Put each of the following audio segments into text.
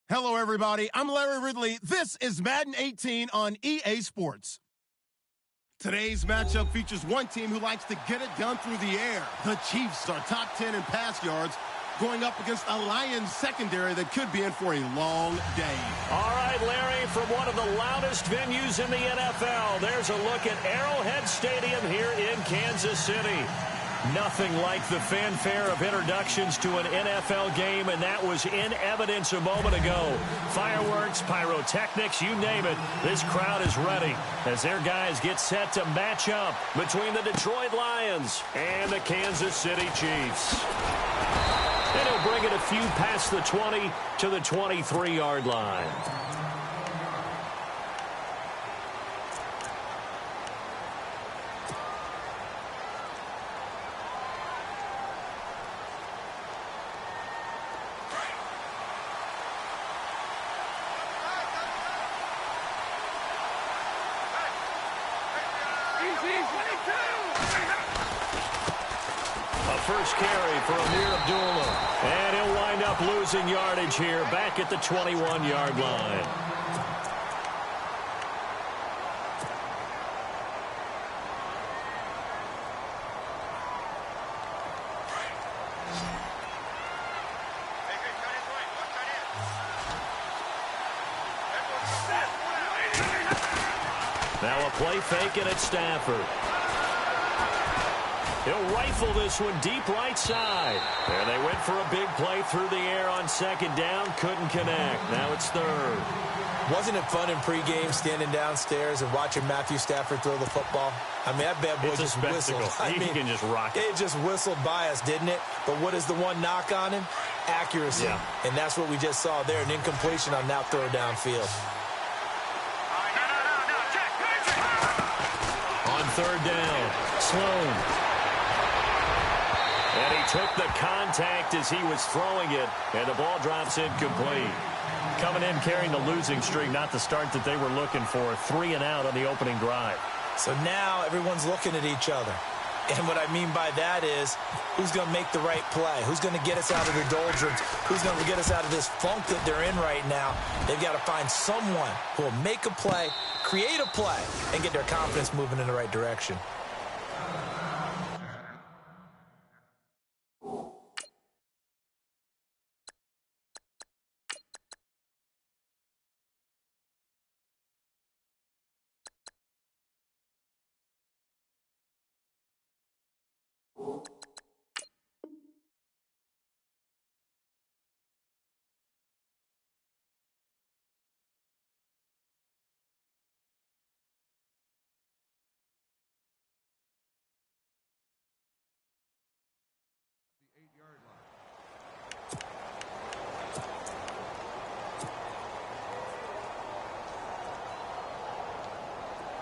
Hello, everybody. I'm Larry Ridley. This is Madden 18 on EA Sports. Today's matchup features one team who likes to get it done through the air. The Chiefs are top 10 in pass yards, going up against a Lions secondary that could be in for a long day. All right, Larry, from one of the loudest venues in the NFL, there's a look at Arrowhead Stadium here in Kansas City. Nothing like the fanfare of introductions to an NFL game, and that was in evidence a moment ago. Fireworks, pyrotechnics, you name it. This crowd is ready as their guys get set to match up between the Detroit Lions and the Kansas City Chiefs. And he'll bring it a few past the 20 to the 23-yard line. First carry for Amir Abdullah. And he'll wind up losing yardage here back at the 21-yard line. Now a play fake, and it's Stafford. He'll rifle this one deep right side. And they went for a big play through the air on second down. Couldn't connect. Now it's third. Wasn't it fun in pregame standing downstairs and watching Matthew Stafford throw the football? I mean, that bad boy just whistled. He can just rock it. It just whistled by us, didn't it? But what is the one knock on him? Accuracy. Yeah. And that's what we just saw there, an incompletion on that throw downfield. On third down, Sloan. And he took the contact as he was throwing it, and the ball drops incomplete. Coming in carrying the losing streak, not the start that they were looking for. 3 and out on the opening drive. So now everyone's looking at each other. And what I mean by that is, who's going to make the right play? Who's going to get us out of the doldrums? Who's going to get us out of this funk that they're in right now? They've got to find someone who will make a play, create a play, and get their confidence moving in the right direction.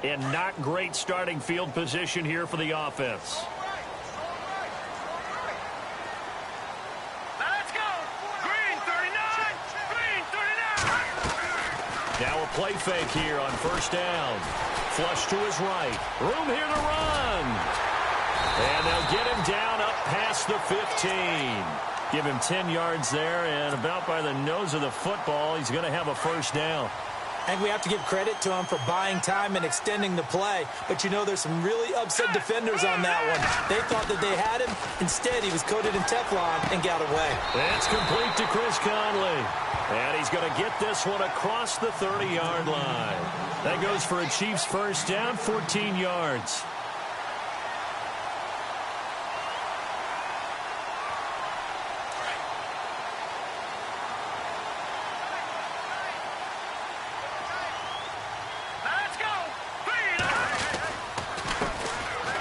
And not great starting field position here for the offense. Let's go. Green 39. Green 39. Now a play fake here on first down. Flush to his right. Room here to run. And they'll get him down up past the 15. Give him 10 yards there, and about by the nose of the football, he's going to have a first down. I think we have to give credit to him for buying time and extending the play. But, you know, there's some really upset defenders on that one. They thought that they had him. Instead, he was coated in Teflon and got away. That's complete to Chris Conley. And he's going to get this one across the 30-yard line. That goes for a Chiefs first down, 14 yards.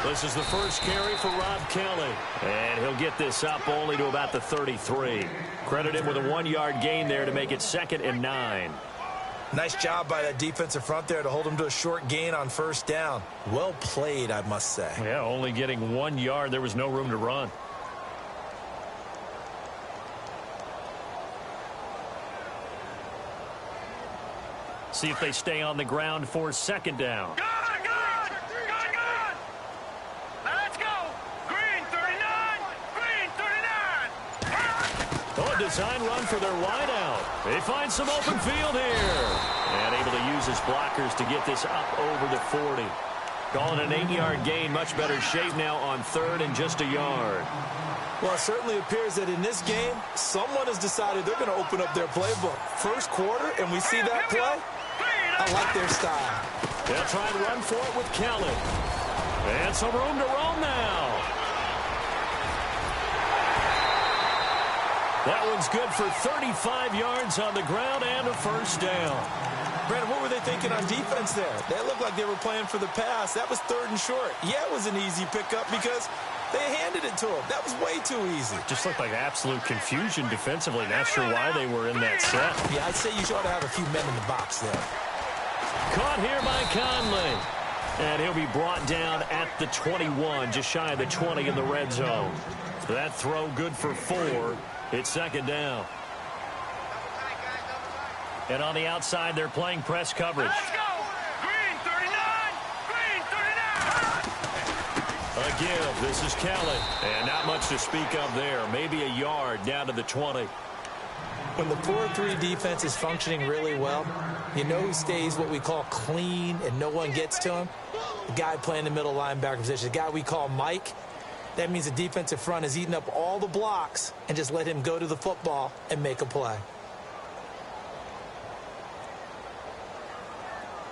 This is the first carry for Rob Kelly. And he'll get this up only to about the 33. Credit him with a 1-yard gain there to make it 2nd and 9. Nice job by that defensive front there to hold him to a short gain on first down. Well played, I must say. Yeah, only getting 1 yard. There was no room to run. See if they stay on the ground for second down. Oh, a design run for their wideout. They find some open field here. And able to use his blockers to get this up over the 40. Calling an 8-yard gain. Much better shape now on 3rd and just a yard. Well, it certainly appears that in this game, someone has decided they're going to open up their playbook. First quarter, and we see that play. I like their style. They'll try and run for it with Kelly. And some room to roam now. That one's good for 35 yards on the ground and a first down. Brandon, what were they thinking on defense there? They looked like they were playing for the pass. That was 3rd and short. Yeah, it was an easy pickup because they handed it to him. That was way too easy. Just looked like absolute confusion defensively. Not sure why they were in that set. Yeah, I'd say you ought to have a few men in the box there. Caught here by Conley. And he'll be brought down at the 21, just shy of the 20 in the red zone. That throw good for 4. It's 2nd down. And on the outside, they're playing press coverage. Let's go. Green 39. Green 39. A give. This is Kelly. And not much to speak of there. Maybe a yard down to the 20. When the 4-3 defense is functioning really well, you know who stays what we call clean and no one gets to him? The guy playing the middle linebacker position, the guy we call Mike. That means the defensive front has eaten up all the blocks and just let him go to the football and make a play.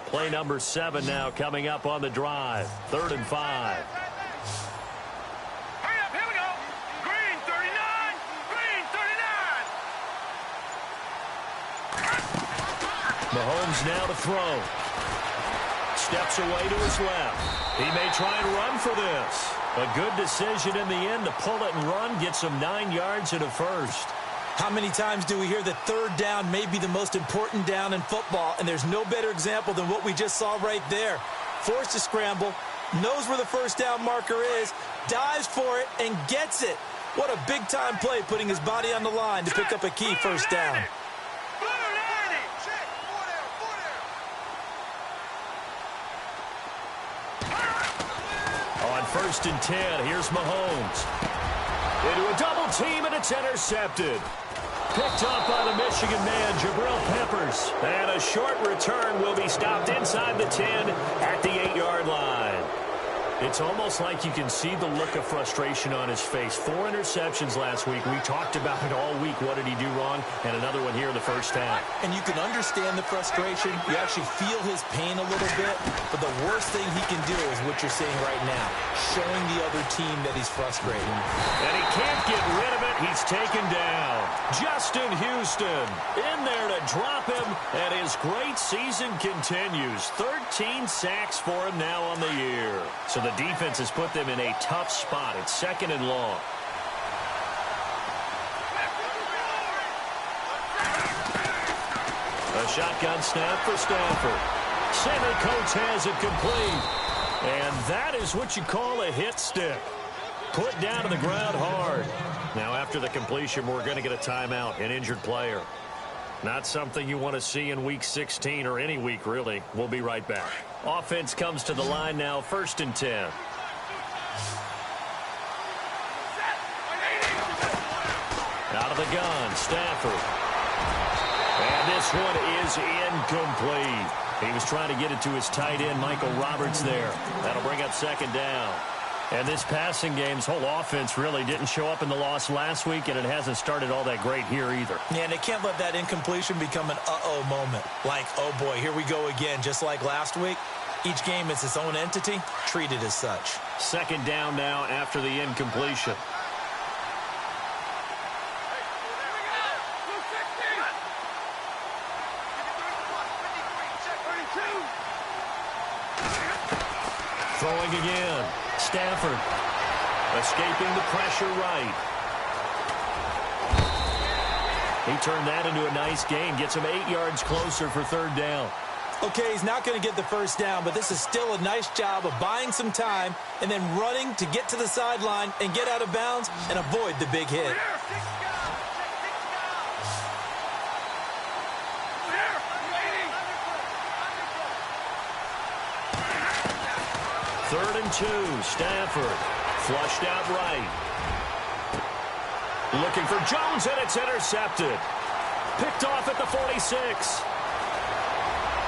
Play number 7 now coming up on the drive. 3rd and 5. Hurry up, here we go. Green 39. Green 39. Mahomes now to throw. Steps away to his left. He may try and run for this. A good decision in the end to pull it and run. Gets him 9 yards and a first. How many times do we hear that 3rd down may be the most important down in football, and there's no better example than what we just saw right there. Forced to scramble, knows where the first down marker is, dives for it, and gets it. What a big-time play, putting his body on the line to pick up a key first down. On 1st and 10, here's Mahomes. Into a double team, and it's intercepted. Picked up by the Michigan man, Jabril Peppers. And a short return will be stopped inside the 10 at the 8-yard line. It's almost like you can see the look of frustration on his face. 4 interceptions last week. We talked about it all week. What did he do wrong? And another one here in the first half. And you can understand the frustration. You actually feel his pain a little bit. But the worst thing he can do is what you're seeing right now, showing the other team that he's frustrated. And he can't get rid of it. He's taken down. Justin Houston in there to drop him. And his great season continues. 13 sacks for him now on the year. So the defense has put them in a tough spot. It's 2nd and long. A shotgun snap for Stafford. Sammy Coates has it complete. And that is what you call a hit stick. Put down to the ground hard. Now after the completion, we're going to get a timeout, an injured player. Not something you want to see in Week 16 or any week, really. We'll be right back. Offense comes to the line now, 1st and 10. Out of the gun, Stafford. And this one is incomplete. He was trying to get it to his tight end, Michael Roberts, there. That'll bring up 2nd down. And this passing game's whole offense really didn't show up in the loss last week, and it hasn't started all that great here either. Yeah, and they can't let that incompletion become an uh-oh moment. Like, oh boy, here we go again, just like last week. Each game is its own entity, treated as such. 2nd down now after the incompletion. Throwing again. Stafford escaping the pressure right. He turned that into a nice gain. Gets him 8 yards closer for 3rd down. Okay, he's not going to get the first down, but this is still a nice job of buying some time and then running to get to the sideline and get out of bounds and avoid the big hit. Third and 2, Stafford flushed out right. Looking for Jones, and it's intercepted. Picked off at the 46.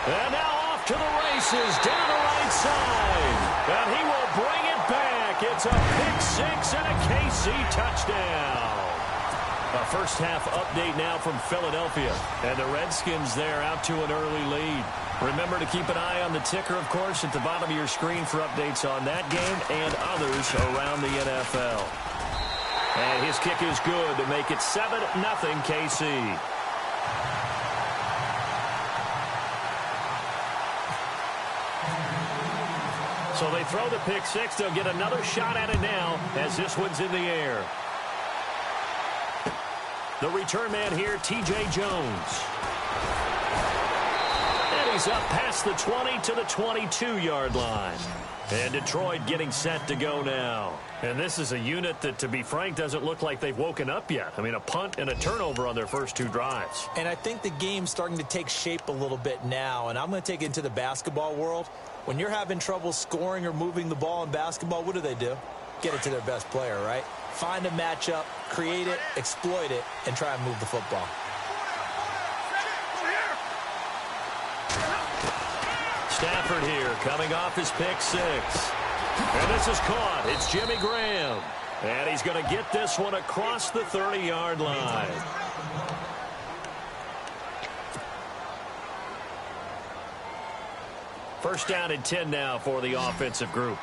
And now off to the races, down the right side. And he will bring it back. It's a pick six and a KC touchdown. A first half update now from Philadelphia. And the Redskins there out to an early lead. Remember to keep an eye on the ticker, of course, at the bottom of your screen for updates on that game and others around the NFL. And his kick is good to make it 7-0 KC. So they throw the pick six. They'll get another shot at it now as this one's in the air. The return man here, T.J. Jones. And he's up past the 20 to the 22-yard line. And Detroit getting set to go now. And this is a unit that, to be frank, doesn't look like they've woken up yet. I mean, a punt and a turnover on their first two drives. And I think the game's starting to take shape a little bit now. And I'm going to take it into the basketball world. When you're having trouble scoring or moving the ball in basketball, what do? Get it to their best player, right? Find a matchup, create it, exploit it, and try and move the football. Stafford here coming off his pick six. And this is caught. It's Jimmy Graham. And he's going to get this one across the 30-yard line. First down and 10 now for the offensive group.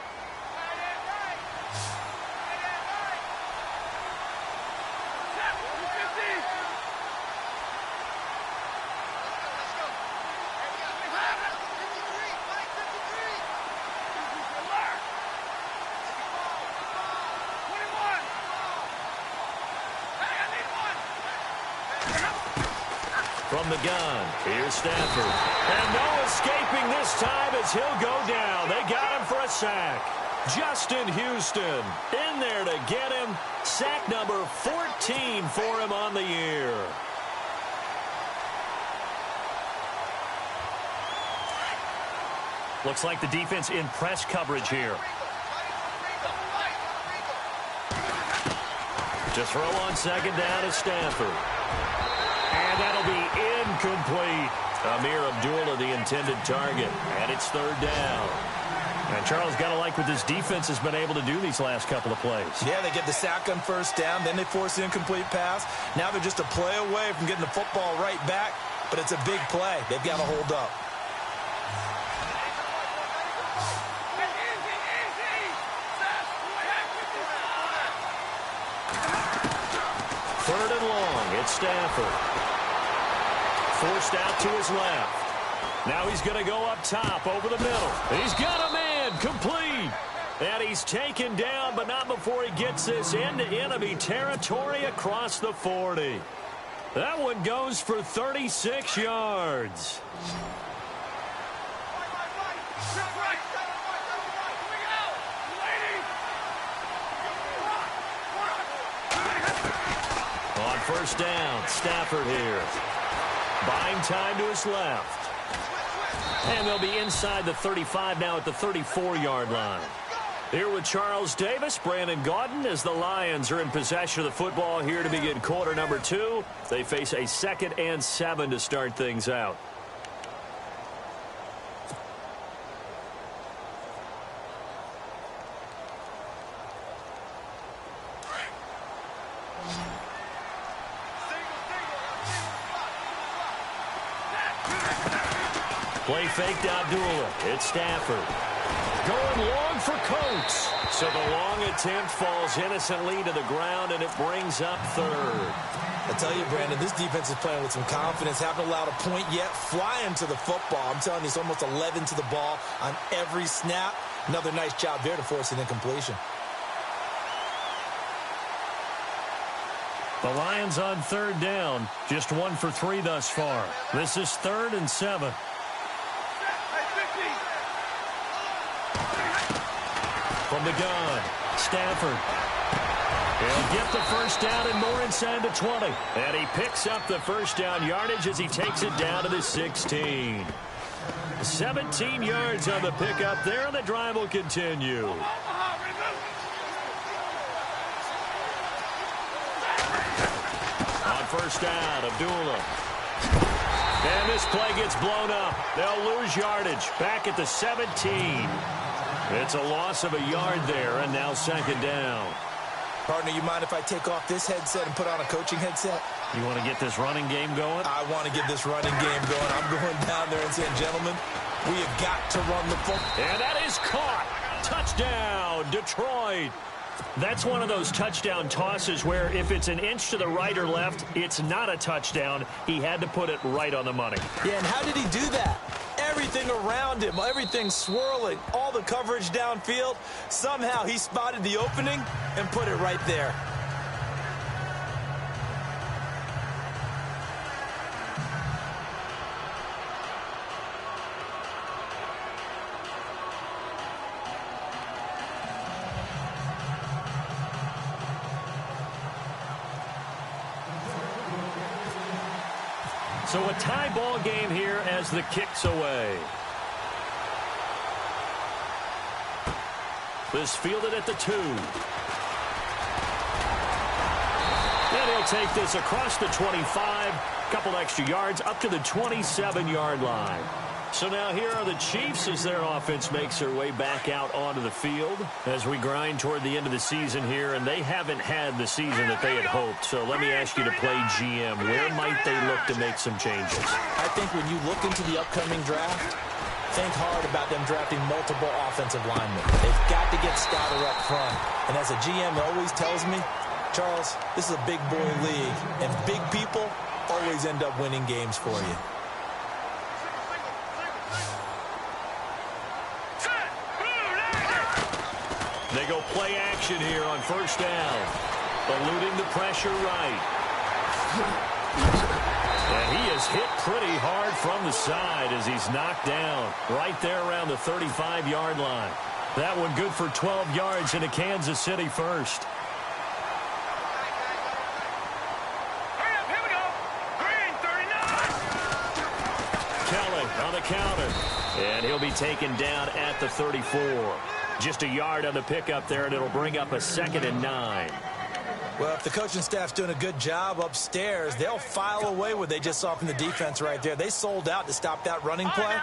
From the gun, here's Stafford. And no escaping this time as he'll go down. They got him for a sack. Justin Houston in there to get him. Sack number 14 for him on the year. Looks like the defense in press coverage here. To throw on second down is Stafford. And that'll be incomplete. Amir Abdullah, the intended target. And it's third down. And Charles, got to like what this defense has been able to do these last couple of plays. Yeah, they get the sack on first down. Then they force the incomplete pass. Now they're just a play away from getting the football right back. But it's a big play. They've got to hold up. Third and long. It's Stafford. Forced out to his left. Now he's going to go up top over the middle. He's got a man complete. And he's taken down, but not before he gets this into enemy territory across the 40. That one goes for 36 yards. On first down, Stafford here. Buying time to his left. And they'll be inside the 35 now at the 34-yard line. Here with Charles Davis, Brandon Gaudin, as the Lions are in possession of the football here to begin quarter number 2. They face a 2nd and 7 to start things out. Play fake to Abdullah. It's Stafford. Going long for Coates. So the long attempt falls innocently to the ground, and it brings up third. I tell you, Brandon, this defense is playing with some confidence. Haven't allowed a point yet. Flying to the football. I'm telling you, it's almost 11 to the ball on every snap. Another nice job there to force an incompletion. The Lions on third down. Just 1 for 3 thus far. This is 3rd and 7. From the gun, Stafford. He'll get the first down and more inside the 20. And he picks up the first down yardage as he takes it down to the 16. 17 yards on the pickup there, and the drive will continue. first down. Abdullah. And this play gets blown up. They'll lose yardage. Back at the 17. It's a loss of a yard there, and now second down. Partner, you mind if I take off this headset and put on a coaching headset? You want to get this running game going? I want to get this running game going. I'm going down there and saying, gentlemen, we have got to run the football. And that is caught. Touchdown, Detroit. That's one of those touchdown tosses where if it's an inch to the right or left, it's not a touchdown. He had to put it right on the money. Yeah, and how did he do that? Everything around him, everything swirling, all the coverage downfield. Somehow he spotted the opening and put it right there. So a tie ball game here as the kick's away. This fielded at the 2. And he'll take this across the 25. Couple extra yards up to the 27-yard line. So now here are the Chiefs as their offense makes their way back out onto the field as we grind toward the end of the season here, and they haven't had the season that they had hoped. So let me ask you to play GM. Where might they look to make some changes? I think when you look into the upcoming draft, think hard about them drafting multiple offensive linemen. They've got to get Stouter up front. And as a GM always tells me, Charles, this is a big boy league, and big people always end up winning games for you. They go play action here on first down. Eluding the pressure right. And he is hit pretty hard from the side as he's knocked down right there around the 35-yard line. That one good for 12 yards into Kansas City first. Here we go. Green, 39. Kelly on the counter. And he'll be taken down at the 34. Just a yard on the pickup there, and it'll bring up a 2nd and 9. Well, if the coaching staff's doing a good job upstairs, they'll file away what they just saw from the defense right there. They sold out to stop that running play.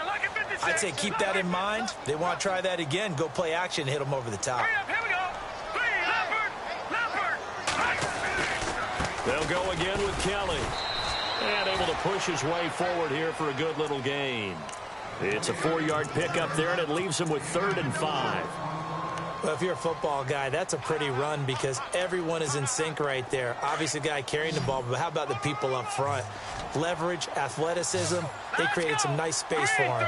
I'd say keep that in mind. They want to try that again. Go play action, hit them over the top. Here we go. Green, Leopard. They'll go again with Kelly. And able to push his way forward here for a good little gain. It's a 4-yard pickup there, and it leaves him with 3rd and 5. Well, if you're a football guy, that's a pretty run because everyone is in sync right there. Obviously, the guy carrying the ball, but how about the people up front? Leverage, athleticism, they created some nice space for him.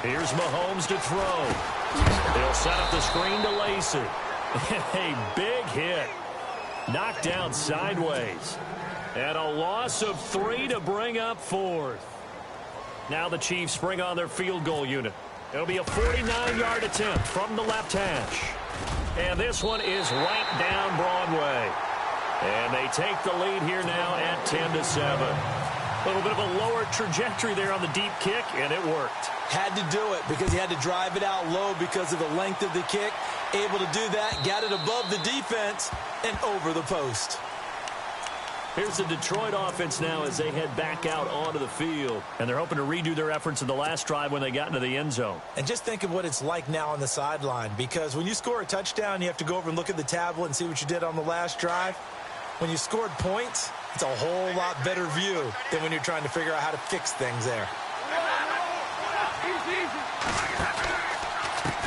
Here's Mahomes to throw. He'll set up the screen to Lacy. A big hit. Knocked down sideways. And a loss of 3 to bring up 4th. Now the Chiefs bring on their field goal unit. It'll be a 49-yard attempt from the left hash. And this one is right down Broadway. And they take the lead here now at 10-7. A little bit of a lower trajectory there on the deep kick, and it worked. Had to do it because he had to drive it out low because of the length of the kick. Able to do that, got it above the defense, and over the post. Here's the Detroit offense now as they head back out onto the field. And they're hoping to redo their efforts in the last drive when they got into the end zone. And just think of what it's like now on the sideline, because when you score a touchdown, you have to go over and look at the tablet and see what you did on the last drive. When you scored points, it's a whole lot better view than when you're trying to figure out how to fix things there.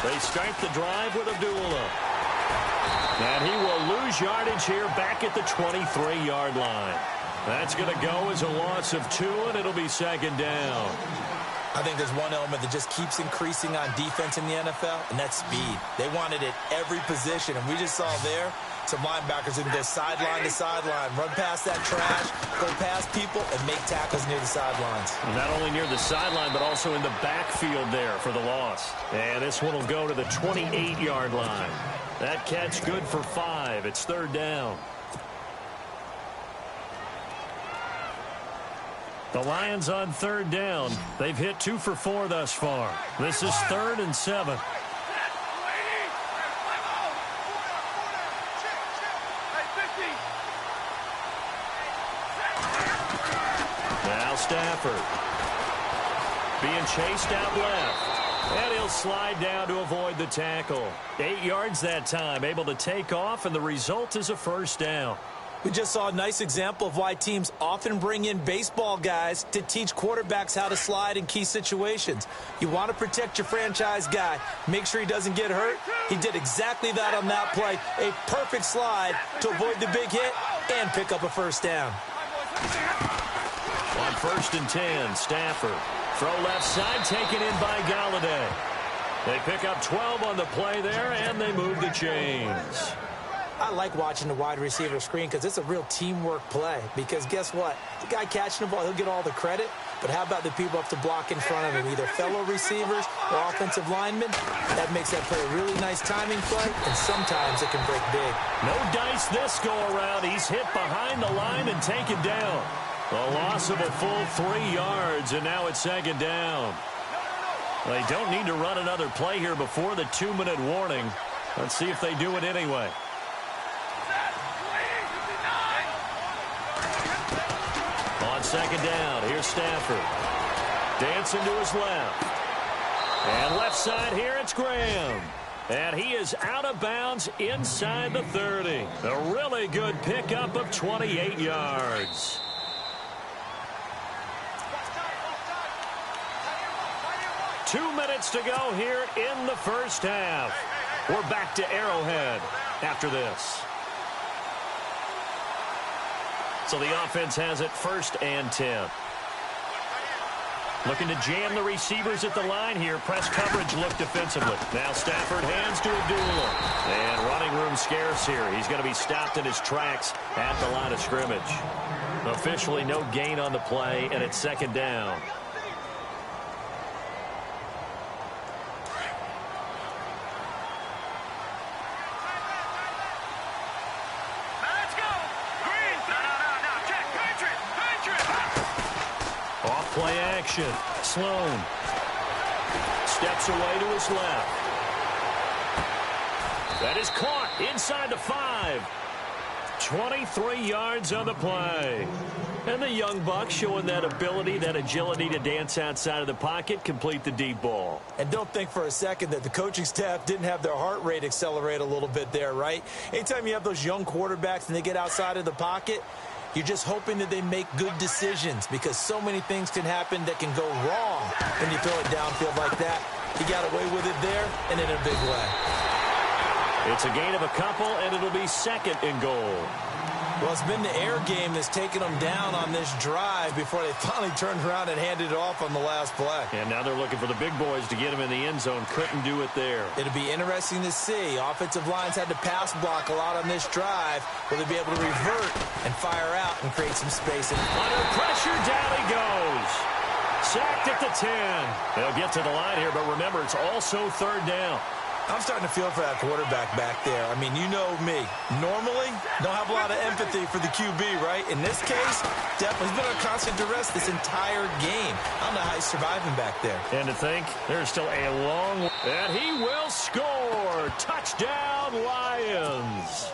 They start the drive with Abdullah. And he will lose yardage here back at the 23-yard line. That's going to go as a loss of 2, and it'll be 2nd down. I think there's one element that just keeps increasing on defense in the NFL, and that's speed. They want it at every position, and we just saw there some linebackers who can go sideline to sideline, run past that trash, go past people, and make tackles near the sidelines. Not only near the sideline, but also in the backfield there for the loss. And this one will go to the 28-yard line. That catch good for 5. It's 3rd down. The Lions on 3rd down. They've hit 2 for 4 thus far. This is 3rd and 7. Now Stafford. Being chased out left. And he'll slide down to avoid the tackle. 8 yards that time, able to take off, and the result is a first down. We just saw a nice example of why teams often bring in baseball guys to teach quarterbacks how to slide in key situations. You want to protect your franchise guy. Make sure he doesn't get hurt. He did exactly that on that play. A perfect slide to avoid the big hit and pick up a first down. On 1st and 10, Stafford. Throw left side, taken in by Galladay. They pick up 12 on the play there, and they move the chains. I like watching the wide receiver screen because it's a real teamwork play. Because guess what? The guy catching the ball, he'll get all the credit. But how about the people up to block in front of him, either fellow receivers or offensive linemen? That makes that play a really nice timing play, and sometimes it can break big. No dice this go around. He's hit behind the line and taken down. A loss of a full 3 yards, and now it's 2nd down. They don't need to run another play here before the 2-minute warning. Let's see if they do it anyway. On 2nd down, here's Stafford. Dancing to his left. And left side here, it's Graham. And he is out of bounds inside the 30. A really good pickup of 28 yards. Two minutes to go here in the first half. We're back to Arrowhead after this. So the offense has it 1st and 10. Looking to jam the receivers at the line here. Press coverage look defensively. Now Stafford hands to Abdullah. And running room scarce here. He's going to be stopped in his tracks at the line of scrimmage. Officially no gain on the play, and it's 2nd down. Play action. Sloan steps away to his left. That is caught inside the 5. 23 yards on the play. And the young buck showing that ability, that agility to dance outside of the pocket, complete the deep ball. And don't think for a second that the coaching staff didn't have their heart rate accelerate a little bit there, right? Anytime you have those young quarterbacks and they get outside of the pocket, you're just hoping that they make good decisions because so many things can happen that can go wrong when you throw it downfield like that. He got away with it there and in a big way. It's a gain of a couple, and it'll be 2nd and goal. Well, it's been the air game that's taken them down on this drive before they finally turned around and handed it off on the last play. And now they're looking for the big boys to get him in the end zone. Couldn't do it there. It'll be interesting to see. Offensive lines had to pass block a lot on this drive. Will they be able to revert and fire out and create some space? Under pressure, down he goes. Sacked at the 10. They'll get to the line here, but remember, it's also 3rd down. I'm starting to feel for that quarterback back there. I mean, you know me. Normally, don't have a lot of empathy for the QB, right? In this case, definitely he's been on constant duress this entire game. I don't know how he's surviving back there. And to think, there's still a long... And he will score! Touchdown, Lions!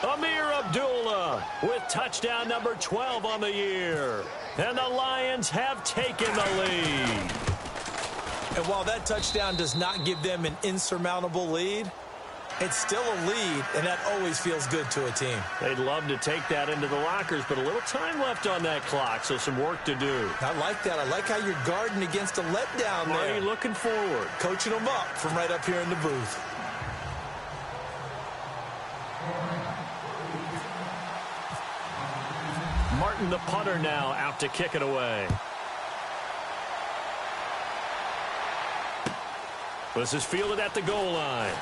Amir Abdullah with touchdown number 12 on the year. And the Lions have taken the lead. And while that touchdown does not give them an insurmountable lead, it's still a lead, and that always feels good to a team. They'd love to take that into the lockers, but a little time left on that clock, so some work to do. I like that. I like how you're guarding against a letdown there. Marty looking forward. Coaching them up from right up here in the booth. Martin, the punter, now out to kick it away. This is fielded at the goal line.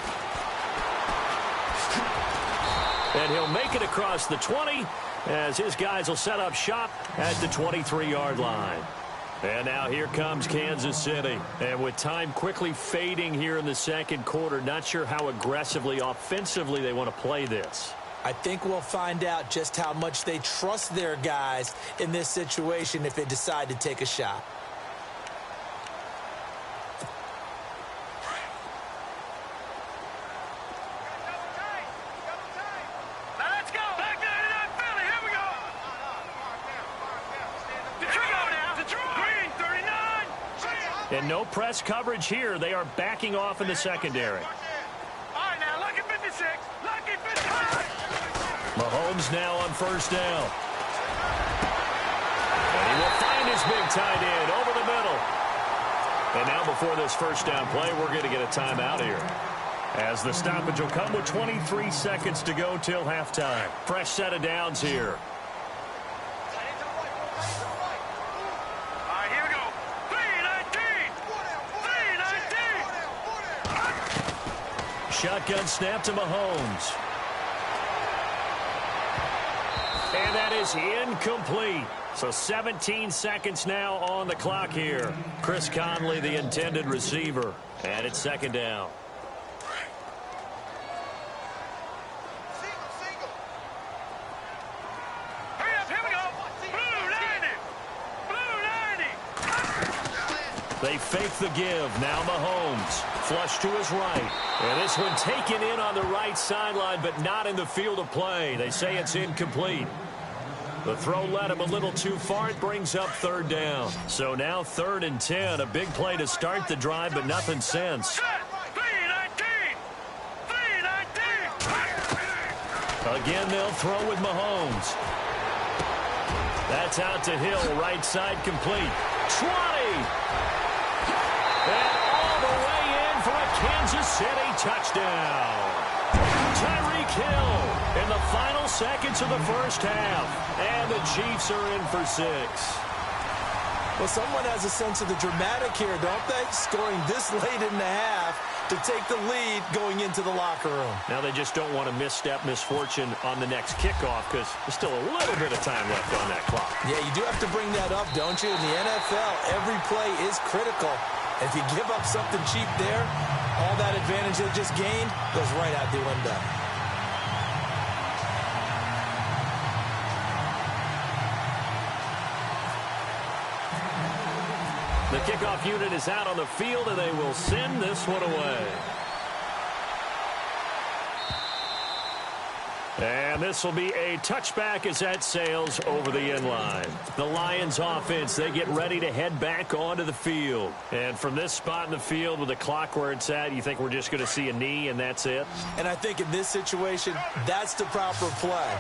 And he'll make it across the 20 as his guys will set up shop at the 23-yard line. And now here comes Kansas City. And with time quickly fading here in the 2nd quarter, not sure how aggressively, offensively they want to play this. I think we'll find out just how much they trust their guys in this situation if they decide to take a shot. Let's go. Back there in that Philly. Here we go. And no press coverage here. They are backing off in the secondary. All right, now, lucky 56. Lucky 56. Mahomes now on first down. And he will find his big tight end over the middle. And now before this first down play, we're going to get a timeout here, as the stoppage will come with 23 seconds to go till halftime. Fresh set of downs here. All right, here we go. 3-19. 3-19. Shotgun snap to Mahomes. And that is incomplete. So 17 seconds now on the clock here. Chris Conley, the intended receiver. And it's second down. Hurry up, here we go. Blue 90. Blue 90. They fake the give. Now Mahomes. Flush to his right. And this one taken in on the right sideline, but not in the field of play. They say it's incomplete. The throw led him a little too far. It brings up third down. So now 3rd and 10. A big play to start the drive, but nothing since. 3-19. 3-19. Again, they'll throw with Mahomes. That's out to Hill. Right side complete. 20. And all the way in for a Kansas City touchdown. Tyreek Hill in the final seconds of the first half. And the Chiefs are in for 6. Well, someone has a sense of the dramatic here, don't they? Scoring this late in the half to take the lead going into the locker room. Now they just don't want to misstep misfortune on the next kickoff, because there's still a little bit of time left on that clock. Yeah, you do have to bring that up, don't you? In the NFL, every play is critical. If you give up something cheap there, all that advantage they just gained goes right out the window. The kickoff unit is out on the field, and they will send this one away. And this will be a touchback as that sails over the end line. The Lions offense, they get ready to head back onto the field. And from this spot in the field with the clock where it's at, you think we're just going to see a knee and that's it? And I think in this situation, that's the proper play.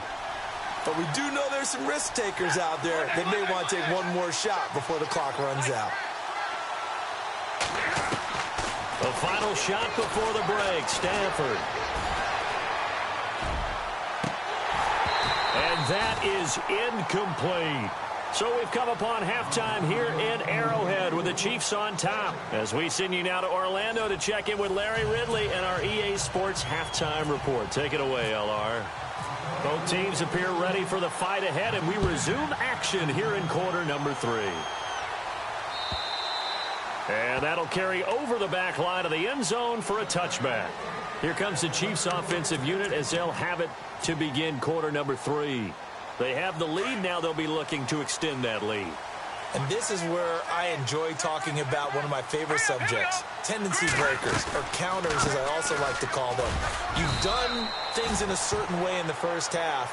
But we do know there's some risk takers out there that may want to take one more shot before the clock runs out. The final shot before the break, Stafford. And that is incomplete. So we've come upon halftime here in Arrowhead with the Chiefs on top. As we send you now to Orlando to check in with Larry Ridley and our EA Sports halftime report. Take it away, LR. Both teams appear ready for the fight ahead, and we resume action here in quarter number 3. And that'll carry over the back line of the end zone for a touchback. Here comes the Chiefs offensive unit as they'll have it to begin quarter number 3. They have the lead. Now they'll be looking to extend that lead. And this is where I enjoy talking about one of my favorite subjects, tendency breakers, or counters as I also like to call them. You've done things in a certain way in the first half,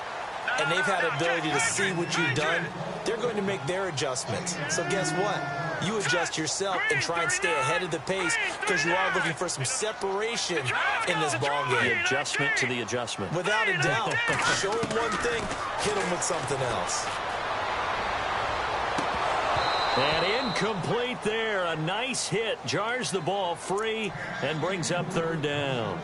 and they've had ability to see what you've done. They're going to make their adjustments. So guess what? You adjust yourself and try and stay ahead of the pace because you are looking for some separation in this ballgame. The adjustment to the adjustment. Without a doubt. Show them one thing, hit them with something else. And incomplete there. A nice hit. Jars the ball free and brings up third down.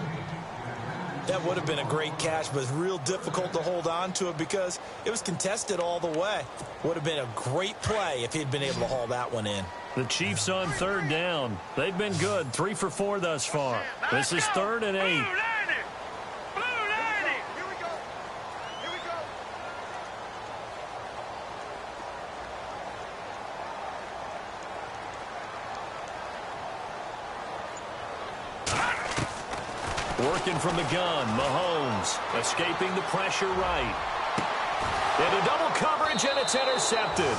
That would have been a great catch, but it's real difficult to hold on to it because it was contested all the way. Would have been a great play if he'd been able to haul that one in. The Chiefs on third down. They've been good. 3 for 4 thus far. This is 3rd and 8. Working from the gun, Mahomes escaping the pressure right. Into double coverage, and it's intercepted.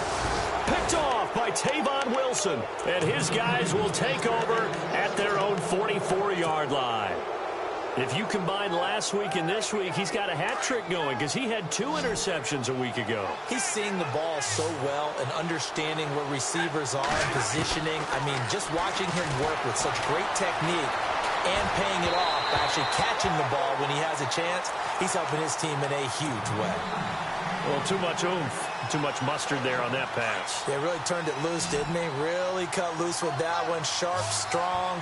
Picked off by Tavon Wilson, and his guys will take over at their own 44-yard line. If you combine last week and this week, he's got a hat trick going because he had 2 interceptions a week ago. He's seeing the ball so well and understanding where receivers are and positioning. I mean, just watching him work with such great technique and paying it off by actually catching the ball when he has a chance, he's helping his team in a huge way. Well, too much oomph, too much mustard there on that pass. Yeah, really turned it loose, didn't he? Really cut loose with that one. Sharp, strong.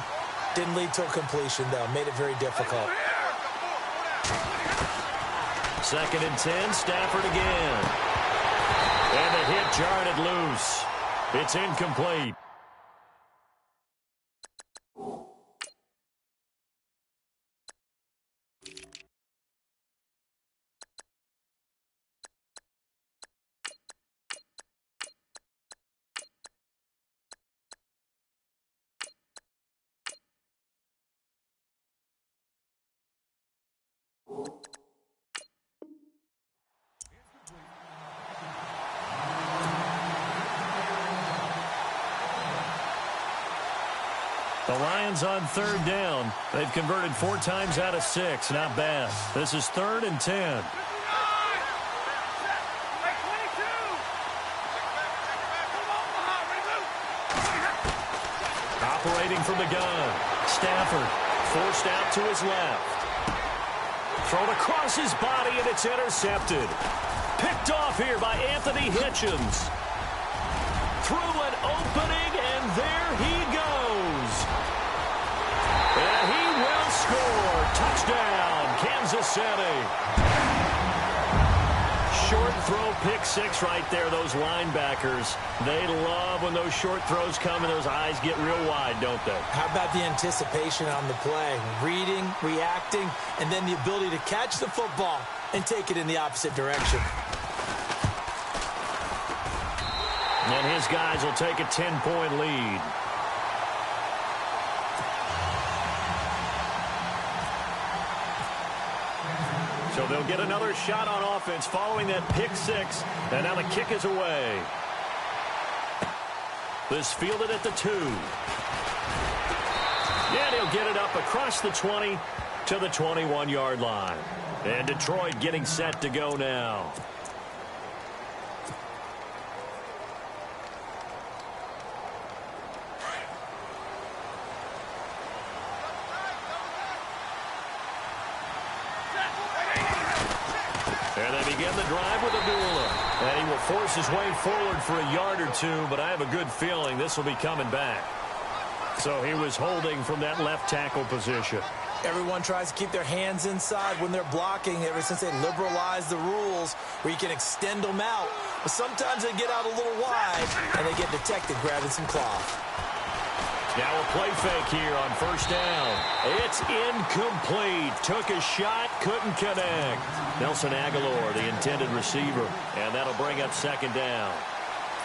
Didn't lead to a completion, though. Made it very difficult. 2nd and 10, Stafford again. And the hit jarred it loose. It's incomplete. The Lions on 3rd down. They've converted 4 times out of 6. Not bad. This is 3rd and 10. Operating from the gun. Stafford forced out to his left. Thrown across his body, and it's intercepted. Picked off here by Anthony Hitchens. Through an opening, and there he goes. And he will score. Touchdown, Kansas City. Short throw, pick 6 right there. Those linebackers, they love when those short throws come and those eyes get real wide, don't they? How about the anticipation on the play? Reading, reacting, and then the ability to catch the football and take it in the opposite direction. And his guys will take a 10-point lead. So they'll get another shot on offense following that pick 6. And now the kick is away. This fielded at the 2. And he'll get it up across the 20 to the 21-yard line. And Detroit getting set to go now. And they begin the drive with Abdullah. And he will force his way forward for a yard or 2, but I have a good feeling this will be coming back. So he was holding from that left tackle position. Everyone tries to keep their hands inside when they're blocking ever since they liberalized the rules where you can extend them out. But sometimes they get out a little wide and they get detected grabbing some cloth. Now a play fake here on 1st down. It's incomplete. Took a shot, couldn't connect. Nelson Aguilar, the intended receiver, and that'll bring up 2nd down.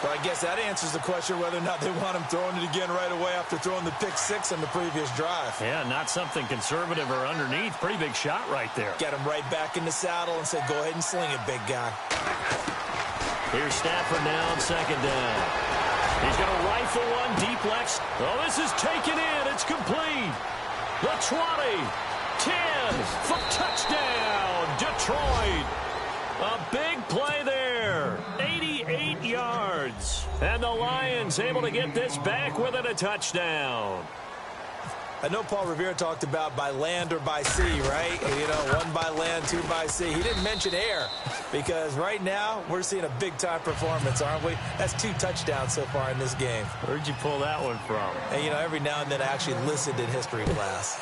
Well, I guess that answers the question whether or not they want him throwing it again right away after throwing the pick 6 on the previous drive. Yeah, not something conservative or underneath. Pretty big shot right there. Get him right back in the saddle and say, go ahead and sling it, big guy. Here's Stafford now on 2nd down. He's going to rifle one deep left. Oh, this is taken in. It's complete. The 20, 10, for touchdown, Detroit. A big play there. 88 yards. And the Lions able to get this back within a touchdown. I know Paul Revere talked about by land or by sea, right? You know, 1 by land, 2 by sea. He didn't mention air because right now we're seeing a big-time performance, aren't we? That's 2 touchdowns so far in this game. Where'd you pull that one from? And, you know, every now and then I actually listened in history class.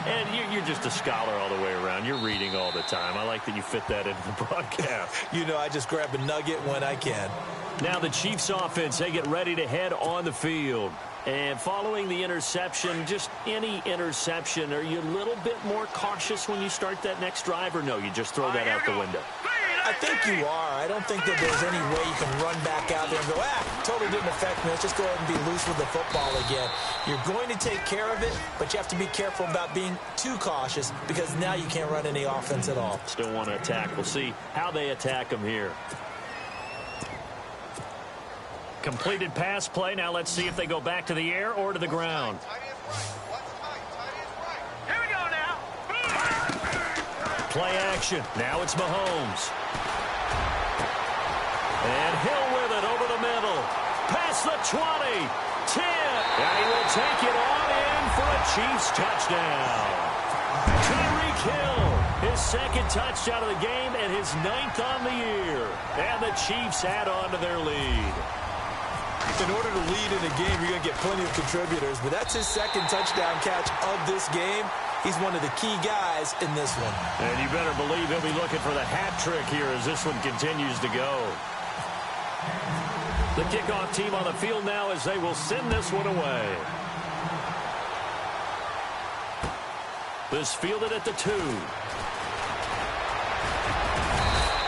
And you're just a scholar all the way around. You're reading all the time. I like that you fit that into the broadcast. You know, I just grab a nugget when I can. Now the Chiefs offense, they get ready to head on the field. And following the interception, just any interception, are you a little bit more cautious when you start that next drive, or no, you just throw that out the window? I think you are. I don't think that there's any way you can run back out there and go, totally didn't affect me. Let's just go ahead and be loose with the football again. You're going to take care of it, but you have to be careful about being too cautious because now you can't run any offense at all. Still want to attack. We'll see how they attack them here. Completed pass play. Now let's see if they go back to the air or to the ground. Here we go now. Play action. Now it's Mahomes. And Hill with it over the middle. Past the 20. 10. And he will take it on in for a Chiefs touchdown. Tyreek Hill, his second touchdown of the game and his 9th on the year. And the Chiefs add on to their lead. In order to lead in a game, you're going to get plenty of contributors, but that's his second touchdown catch of this game. He's one of the key guys in this one. And you better believe he'll be looking for the hat trick here as this one continues to go. The kickoff team on the field now as they will send this one away. This fielded at the 2.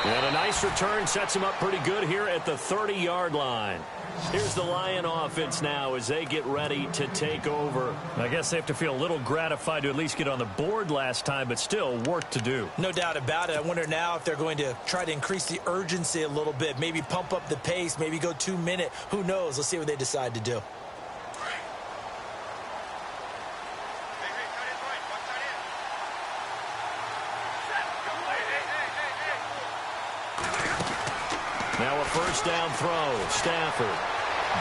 And a nice return sets him up pretty good here at the 30-yard line. Here's the Lion offense now as they get ready to take over. I guess they have to feel a little gratified to at least get on the board last time, but still work to do. No doubt about it. I wonder now if they're going to try to increase the urgency a little bit, maybe pump up the pace, maybe go 2-minute. Who knows? Let's see what they decide to do. Now a first down throw. Stafford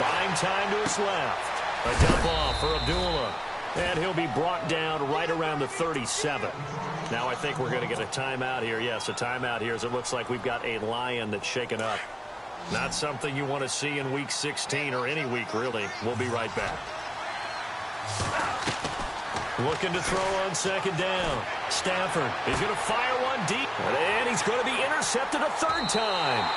buying time to his left. A dump off for Abdullah. And he'll be brought down right around the 37. Now I think we're going to get a timeout here. Yes, a timeout here as it looks like we've got a Lion that's shaken up. Not something you want to see in Week 16 or any week, really. We'll be right back. Looking to throw on second down. Stafford is going to fire one deep. And he's going to be intercepted a third time.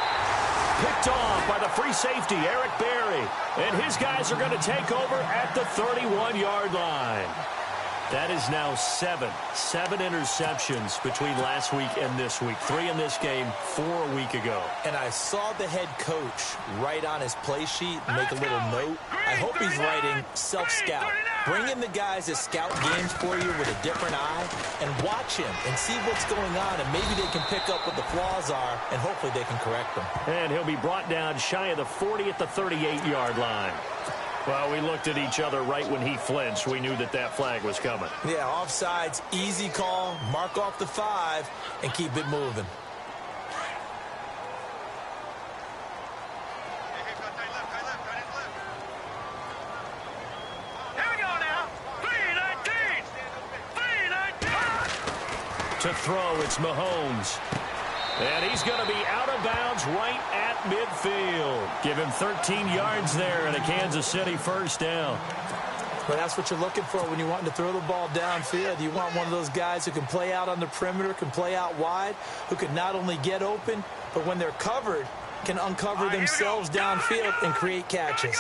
Picked off by the free safety, Eric Berry. And his guys are going to take over at the 31-yard line. That is now 7 interceptions between last week and this week. 3 in this game, 4 a week ago. And I saw the head coach write on his play sheet, make a little note. I hope he's writing self-scout. Bring in the guys that scout games for you with a different eye and watch him and see what's going on, and maybe they can pick up what the flaws are, and hopefully they can correct them. And he'll be brought down shy of the 40 at the 38-yard line. Well, we looked at each other right when he flinched. We knew that that flag was coming. Yeah, offsides, easy call, mark off the 5, and keep it moving. To throw, it's Mahomes. And he's going to be out of bounds right at midfield. Give him 13 yards there and a Kansas City first down. But that's what you're looking for when you want to throw the ball downfield. You want one of those guys who can play out on the perimeter, can play out wide, who can not only get open, but when they're covered, can uncover themselves downfield and create catches.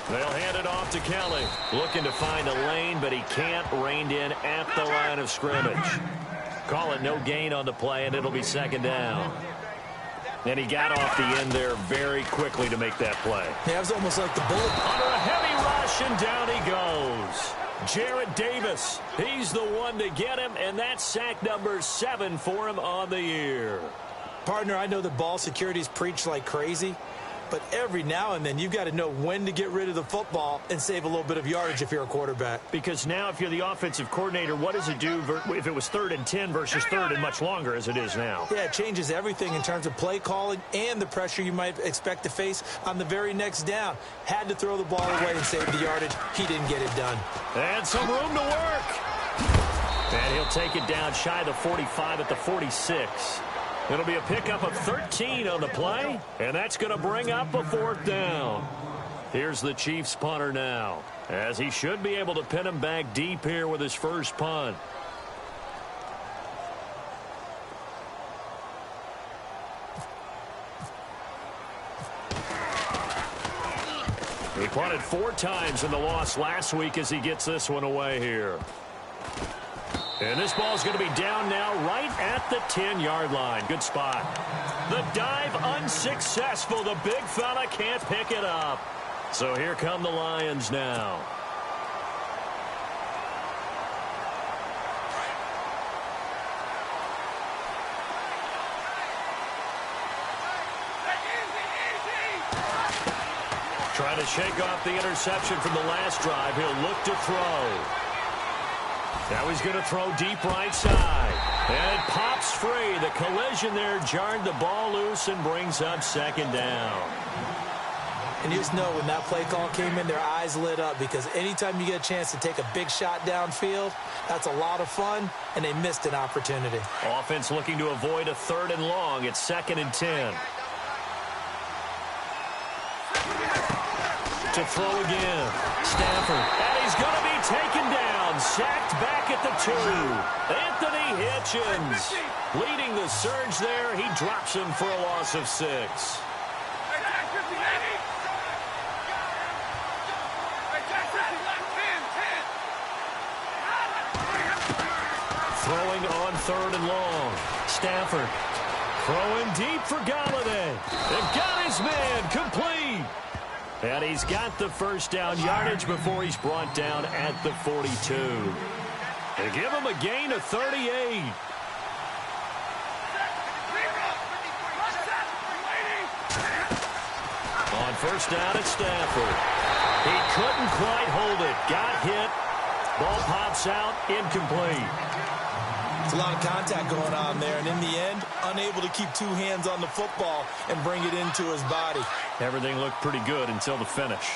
They'll hand it off to Kelly. Looking to find a lane, but he can't. Reined in at the line of scrimmage. Call it no gain on the play, and it'll be second down. And he got off the end there very quickly to make that play. Yeah, it was almost like the bullet. Under a heavy rush, and down he goes. Jarrett Davis, he's the one to get him, and that's sack number 7 for him on the year. Partner, I know the ball security's preached like crazy, but every now and then you've got to know when to get rid of the football and save a little bit of yardage if you're a quarterback. Because now if you're the offensive coordinator, what does it do if it was 3rd and 10 versus 3rd and much longer as it is now? Yeah, it changes everything in terms of play calling and the pressure you might expect to face on the very next down. Had to throw the ball away and save the yardage. He didn't get it done. And some room to work. And he'll take it down shy of the 45 at the 46. It'll be a pickup of 13 on the play, and that's going to bring up a 4th down. Here's the Chiefs punter now, as he should be able to pin him back deep here with his first punt. He punted 4 times in the loss last week as he gets this one away here. And this ball's going to be down now right at the 10-yard line. Good spot. The dive unsuccessful. The big fella can't pick it up. So here come the Lions now. Trying to shake off the interception from the last drive. He'll look to throw. Now he's going to throw deep right side. And it pops free. The collision there jarred the ball loose and brings up second down. And you just know when that play call came in, their eyes lit up, because anytime you get a chance to take a big shot downfield, that's a lot of fun, and they missed an opportunity. Offense looking to avoid a 3rd and long. It's 2nd and 10. To throw again. Stafford. And he's going to be taken down. Sacked back at the 2. Anthony Hitchens leading the surge there. He drops him for a loss of 6. Throwing on 3rd and long. Stafford throwing deep for Galladay. They've got his man complete. And he's got the first down yardage before he's brought down at the 42. They give him a gain of 38. On first down, it's Stafford. He couldn't quite hold it. Got hit. Ball pops out, incomplete. It's a lot of contact going on there, and in the end, unable to keep 2 hands on the football and bring it into his body. Everything looked pretty good until the finish.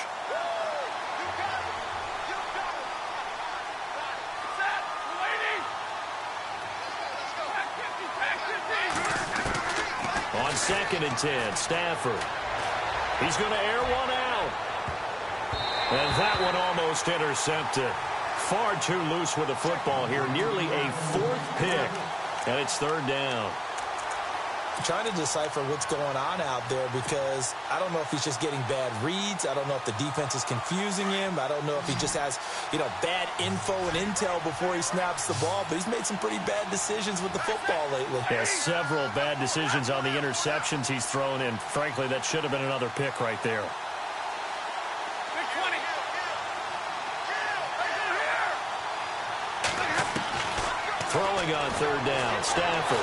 On 2nd and 10, Stafford. He's going to air one out. And that one almost intercepted. Far too loose with the football here. Nearly a 4th pick. And it's 3rd down. I'm trying to decipher what's going on out there, because I don't know if he's just getting bad reads. I don't know if the defense is confusing him. I don't know if he just has, bad info and intel before he snaps the ball. But he's made some pretty bad decisions with the football lately. Yeah, several bad decisions on the interceptions he's thrown in. Frankly, that should have been another pick right there. Throwing on 3rd down, Stafford.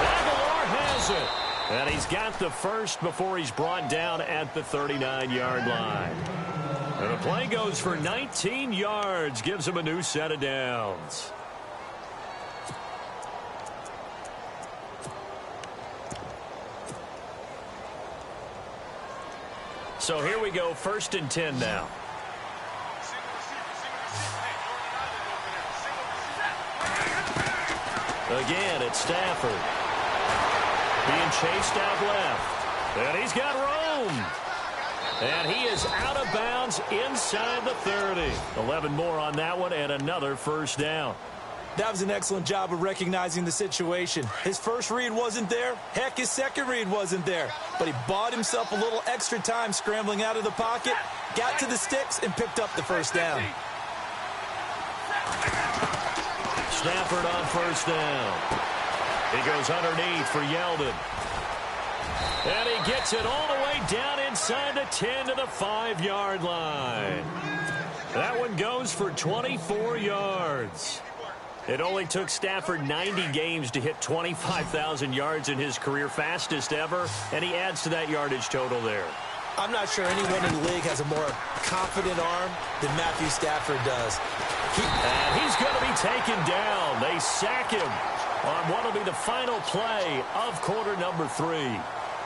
Aguilar has it. And he's got the first before he's brought down at the 39-yard line. And the play goes for 19 yards. Gives him a new set of downs. So here we go, 1st and 10 now. Again, it's Stafford. Being chased out left. And he's got room. And he is out of bounds inside the 30. 11 more on that one and another first down. That was an excellent job of recognizing the situation. His first read wasn't there. Heck, his second read wasn't there. But he bought himself a little extra time scrambling out of the pocket, got to the sticks, and picked up the first down. Stafford on first down. He goes underneath for Yeldon. And he gets it all the way down inside the 10 to the 5-yard line. That one goes for 24 yards. It only took Stafford 90 games to hit 25,000 yards in his career, fastest ever, and he adds to that yardage total there. I'm not sure anyone in the league has a more confident arm than Matthew Stafford does. And he's going to be taken down. They sack him on what will be the final play of quarter number 3.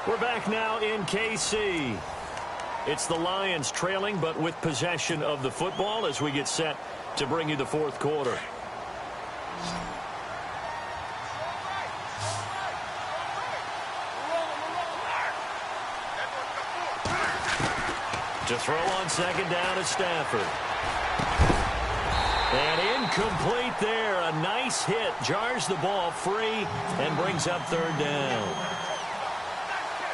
We're back now in KC. It's the Lions trailing, but with possession of the football as we get set to bring you the 4th quarter. To throw on 2nd down is Stafford. And incomplete there. A nice hit. Jars the ball free and brings up 3rd down.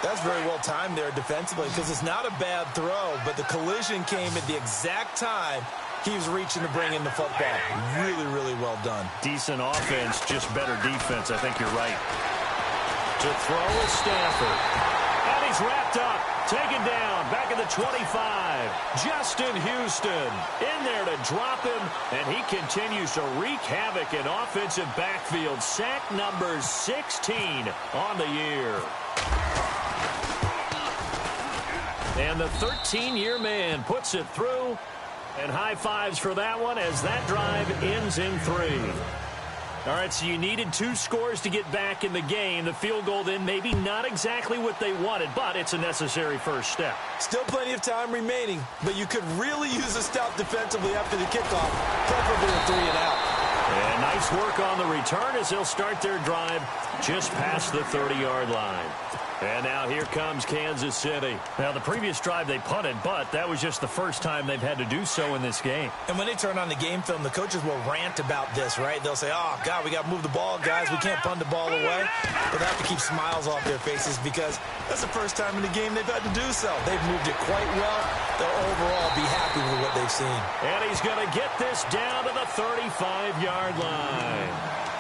That's very well timed there defensively, because it's not a bad throw, but the collision came at the exact time he was reaching to bring in the football. Really, really well done. Decent offense, just better defense. I think you're right. To throw is Stafford. And he's wrapped up. Taken down. Back at the 25. Justin Houston in there to drop him. And he continues to wreak havoc in offensive backfield. Sack number 16 on the year. And the 13-year man puts it through. And high fives for that one as that drive ends in 3. All right, so you needed 2 scores to get back in the game. The field goal then maybe not exactly what they wanted, but it's a necessary first step. Still plenty of time remaining, but you could really use a stop defensively after the kickoff, preferably a 3 and out. And nice work on the return as they'll start their drive just past the 30-yard line. And now here comes Kansas City. Now, the previous drive they punted, but that was just the first time they've had to do so in this game. And when they turn on the game film, the coaches will rant about this, right? They'll say, oh, God, we got to move the ball, guys. We can't punt the ball away. But they have to keep smiles off their faces because that's the first time in the game they've had to do so. They've moved it quite well. They'll overall be happy with what they've seen. And he's going to get this down to the 35-yard line.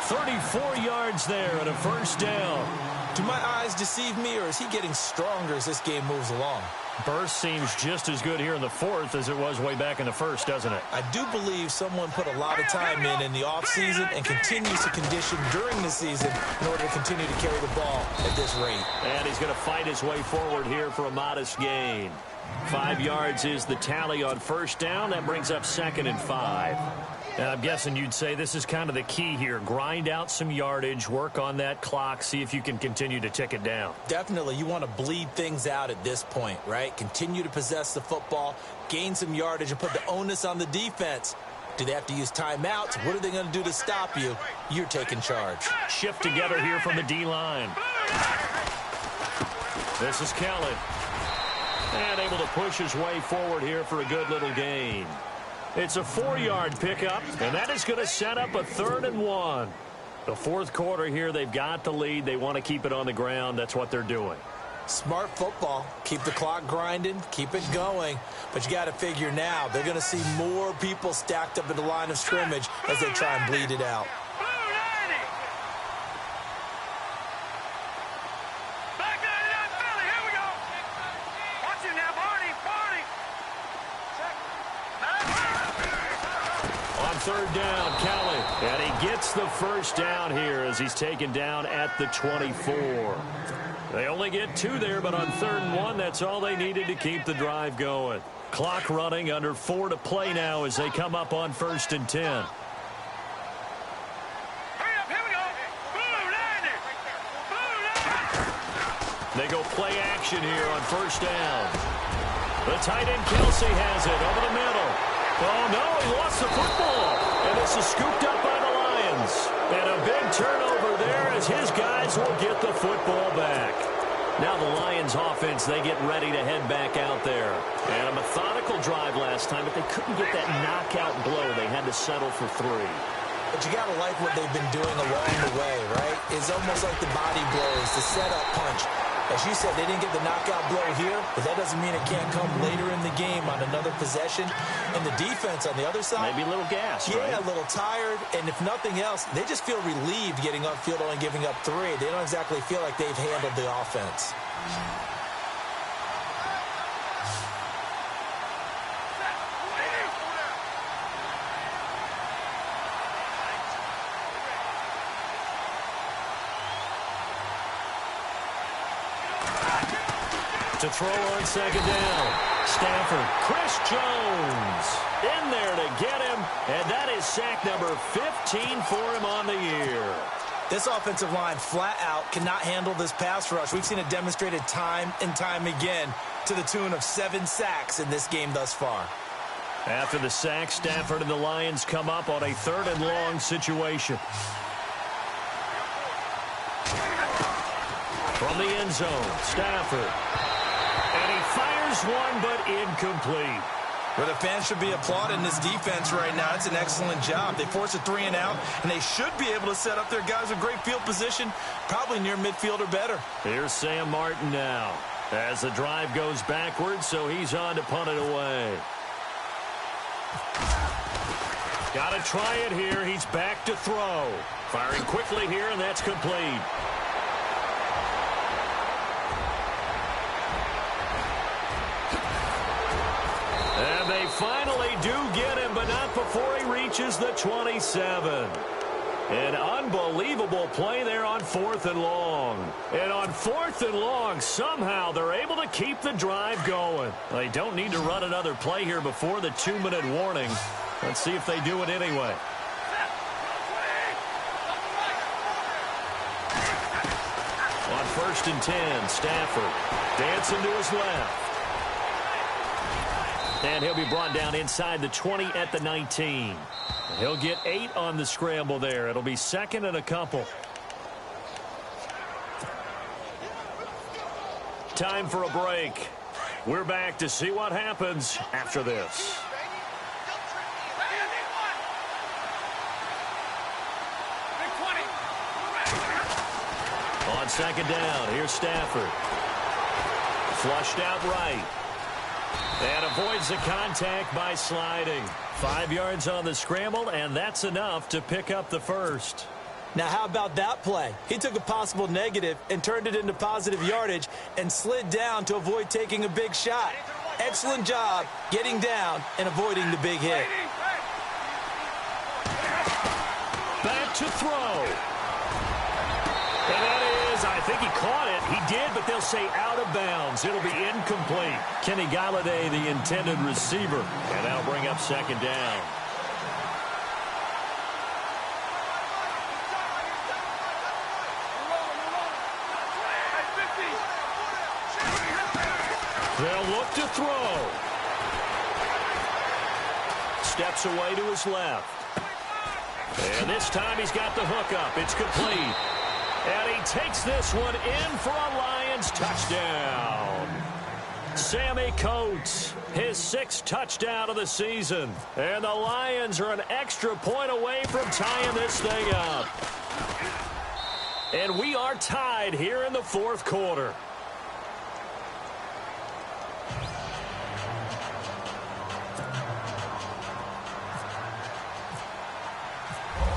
34 yards there and a first down. Do my eyes deceive me, or is he getting stronger as this game moves along? Burst seems just as good here in the 4th as it was way back in the 1st, doesn't it? I do believe someone put a lot of time in the offseason and continues to condition during the season in order to continue to carry the ball at this rate. And he's going to fight his way forward here for a modest gain. 5 yards is the tally on first down. That brings up 2nd and 5. And I'm guessing you'd say this is kind of the key here. Grind out some yardage, work on that clock, see if you can continue to tick it down. Definitely. You want to bleed things out at this point, right? Continue to possess the football, gain some yardage, and put the onus on the defense. Do they have to use timeouts? What are they going to do to stop you? You're taking charge. Shift together here from the D-line. This is Kelly. And able to push his way forward here for a good little gain. It's a 4-yard pickup, and that is going to set up a 3rd and 1. The 4th quarter here, they've got the lead. They want to keep it on the ground. That's what they're doing. Smart football. Keep the clock grinding. Keep it going. But you got to figure now, they're going to see more people stacked up at the line of scrimmage as they try and bleed it out. Third down, Kelly. And he gets the first down here as he's taken down at the 24. They only get 2 there, but on 3rd and 1, that's all they needed to keep the drive going. Clock running, under 4 to play now as they come up on 1st and 10. Hurry up, here we go. They go play action here on 1st down. The tight end Kelsey has it over the middle. Oh, no, he lost the football. And this is scooped up by the Lions. And a big turnover there as his guys will get the football back. Now the Lions offense, they get ready to head back out there. And a methodical drive last time, but they couldn't get that knockout blow. They had to settle for 3. But you got to like what they've been doing along the way, right? It's almost like the body blows, the setup punch. As you said, they didn't get the knockout blow here, but that doesn't mean it can't come later in the game on another possession. And the defense on the other side, maybe a little gas, yeah, a little tired. And if nothing else, they just feel relieved getting upfield only giving up 3. They don't exactly feel like they've handled the offense. To throw on 2nd down. Stafford, Chris Jones in there to get him, and that is sack number 15 for him on the year. This offensive line flat out cannot handle this pass rush. We've seen it demonstrated time and time again to the tune of 7 sacks in this game thus far. After the sack, Stafford and the Lions come up on a 3rd and long situation. From the end zone, Stafford. And he fires one, but incomplete. Well, the fans should be applauding this defense right now. It's an excellent job. They force a 3 and out, and they should be able to set up their guys with great field position, probably near midfield or better. Here's Sam Martin now as the drive goes backwards, so he's on to punt it away. Got to try it here. He's back to throw. Firing quickly here, and that's complete. And they finally do get him, but not before he reaches the 27. An unbelievable play there on 4th and long. And on 4th and long, somehow they're able to keep the drive going. They don't need to run another play here before the 2-minute warning. Let's see if they do it anyway. On 1st and 10, Stafford dancing to his left. And he'll be brought down inside the 20 at the 19. He'll get 8 on the scramble there. It'll be 2nd and a couple. Time for a break. We're back to see what happens after this. On 2nd down, here's Stafford. Flushed out right. And avoids the contact by sliding. 5 yards on the scramble, and that's enough to pick up the first. Now, how about that play? He took a possible negative and turned it into positive yardage and slid down to avoid taking a big shot. Excellent job getting down and avoiding the big hit. Back to throw. And that is, I think he caught it. He did, but they'll say out of bounds. It'll be incomplete. Kenny Galladay, the intended receiver. And that'll bring up 2nd down. They'll look to throw. Steps away to his left. And this time he's got the hook up. It's complete. And he takes this one in for a Lions touchdown. Sammy Coates, his 6th touchdown of the season. And the Lions are an extra point away from tying this thing up. And we are tied here in the 4th quarter.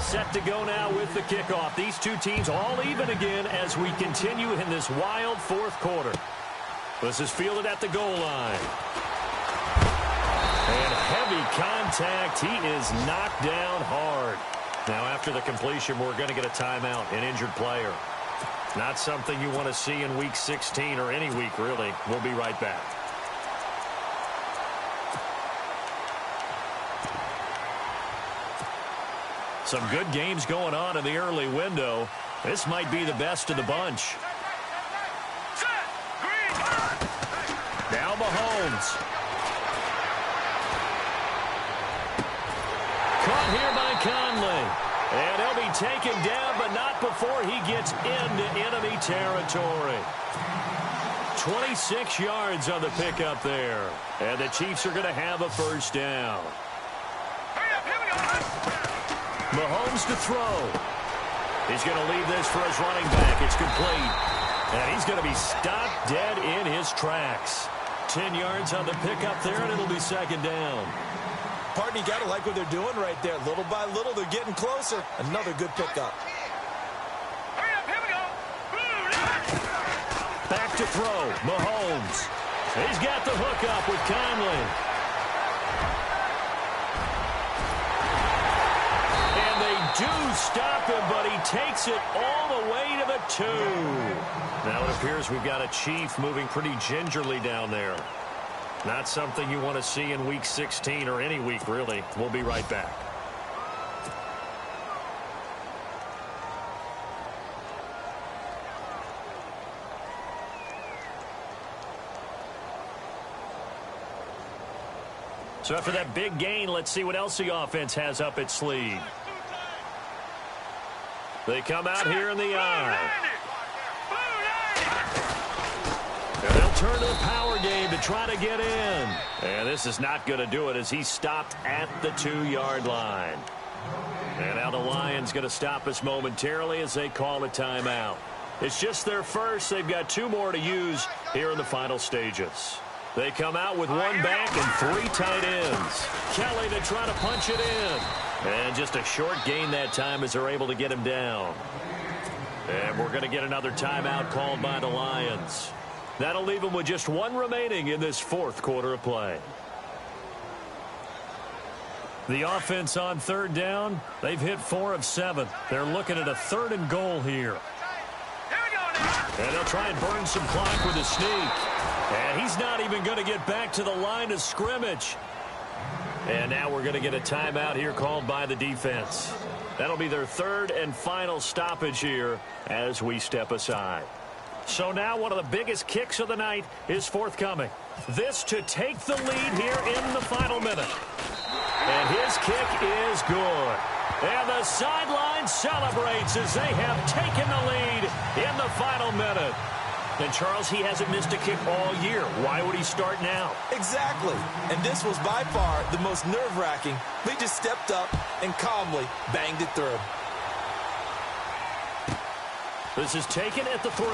Set to go now with the kickoff. These two teams all even again as we continue in this wild 4th quarter. This is fielded at the goal line. And heavy contact. He is knocked down hard. Now after the completion, we're going to get a timeout, an injured player. Not something you want to see in Week 16 or any week, really. We'll be right back. Some good games going on in the early window. This might be the best of the bunch. Now Mahomes. Caught here by Conley. And he'll be taken down, but not before he gets into enemy territory. 26 yards on the pickup there. And the Chiefs are going to have a 1st down. Mahomes to throw. He's going to leave this for his running back. It's complete. And he's going to be stopped dead in his tracks. 10 yards on the pickup there, and it'll be 2nd down. Pardon, you got to like what they're doing right there. Little by little, they're getting closer. Another good pickup. Back to throw. Mahomes. He's got the hook up with Conley. Do stop him, but he takes it all the way to the 2. Now it appears we've got a Chief moving pretty gingerly down there. Not something you want to see in Week 16 or any week, really. We'll be right back. So after that big gain, let's see what else the offense has up its sleeve. They come out here in the eye. And they'll turn to the power game to try to get in. And this is not going to do it as he's stopped at the 2-yard line. And now the Lions going to stop us momentarily as they call a timeout. It's just their first. They've got 2 more to use here in the final stages. They come out with 1 back and 3 tight ends. Kelly to try to punch it in. And just a short gain that time as they're able to get him down. And we're going to get another timeout called by the Lions. That'll leave them with just 1 remaining in this 4th quarter of play. The offense on third down, they've hit 4 of 7. They're looking at a 3rd and goal here. And they'll try and burn some clock with a sneak. And he's not even going to get back to the line of scrimmage. And now we're going to get a timeout here called by the defense. That'll be their 3rd and final stoppage here as we step aside. So now one of the biggest kicks of the night is forthcoming. This to take the lead here in the final minute. And his kick is good. And the sideline celebrates as they have taken the lead in the final minute. And, Charles, he hasn't missed a kick all year. Why would he start now? Exactly. And this was by far the most nerve-wracking. They just stepped up and calmly banged it through. This is taken at the 3.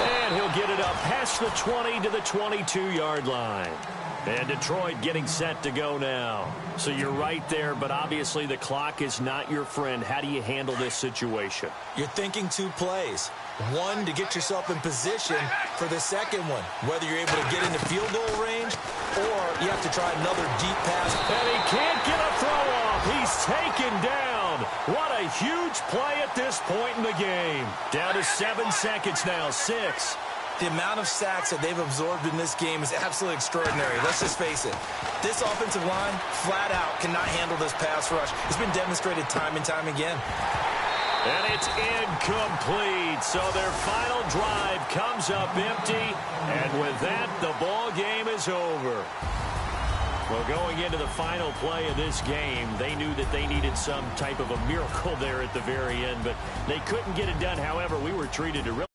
And he'll get it up past the 20 to the 22-yard line. And Detroit getting set to go now. So you're right there, but obviously the clock is not your friend. How do you handle this situation? You're thinking 2 plays. One, to get yourself in position for the second one, whether you're able to get into field goal range or you have to try another deep pass. And he can't get a throw off. He's taken down. What a huge play at this point in the game. Down to 7 seconds now, 6. The amount of sacks that they've absorbed in this game is absolutely extraordinary. Let's just face it. This offensive line, flat out, cannot handle this pass rush. It's been demonstrated time and time again. And it's incomplete. So their final drive comes up empty. And with that, the ball game is over. Well, going into the final play of this game, they knew that they needed some type of a miracle there at the very end, but they couldn't get it done. However, we were treated to really